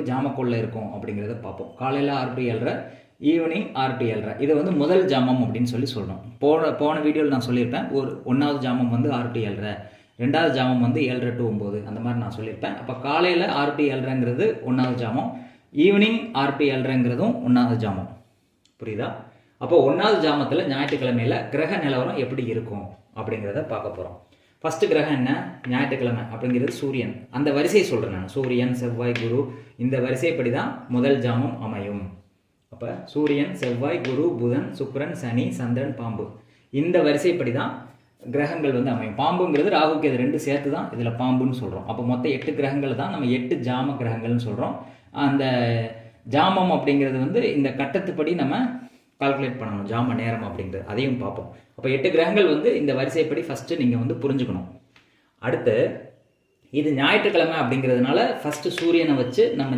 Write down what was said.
ஜாமக்குள்ள இருக்கும் அப்படிங்கிறத பார்ப்போம். காலையில் 6 to 7:30, ஈவினிங் 6 to 7:30. இதை வந்து முதல் ஜாமம் அப்படின்னு சொல்கிறோம். போன வீடியோவில் நான் சொல்லியிருப்பேன், ஒரு 1வது ஜாமம் வந்து 6 to 7:30, 2வது ஜாமம் வந்து 7:30 to 9 அந்த மாதிரி நான் சொல்லியிருப்பேன். அப்போ காலையில் 6 to 7:30ங்கிறது 1வது ஜாமம், ஈவினிங் 6 to 7:30ங்கிறதும் 1வது ஜாமம். புரியுதா? அப்போ 1வது ஜாமத்தில் ஞாயிற்றுக்கிழமையில் கிரக நிலவரம் எப்படி இருக்கும் அப்படிங்கிறத பார்க்க போகிறோம். ஃபஸ்ட்டு கிரகம் என்ன? ஞாயிற்றுக்கிழமை அப்படிங்கிறது சூரியன். அந்த வரிசையை சொல்கிறேன் நான். சூரியன், செவ்வாய், குரு, இந்த வரிசைப்படி தான் முதல் ஜாமம் அமையும். அப்போ சூரியன், செவ்வாய், குரு, புதன், சுக்கிரன், சனி, சந்திரன், பாம்பு, இந்த வரிசைப்படி தான் கிரகங்கள் வந்து அமையும். பாம்புங்கிறது ராகுக்கு இது 2 சேர்த்து தான் இதில் பாம்புன்னு சொல்கிறோம். அப்போ மொத்தம் 8 கிரகங்கள் தான் நம்ம 8 ஜாம கிரகங்கள்னு சொல்கிறோம். அந்த ஜாமம் அப்படிங்கிறது வந்து இந்த கட்டத்துப்படி நம்ம கால்குலேட் பண்ணணும், ஜாம நேரம் அப்படிங்கிறது, அதையும் பார்ப்போம். அப்போ 8 கிரகங்கள் வந்து இந்த வரிசைப்படி ஃபஸ்ட்டு நீங்கள் வந்து புரிஞ்சுக்கணும். அடுத்து இது ஞாயிற்றுக்கிழமை அப்படிங்கிறதுனால ஃபஸ்ட்டு சூரியனை வச்சு நம்ம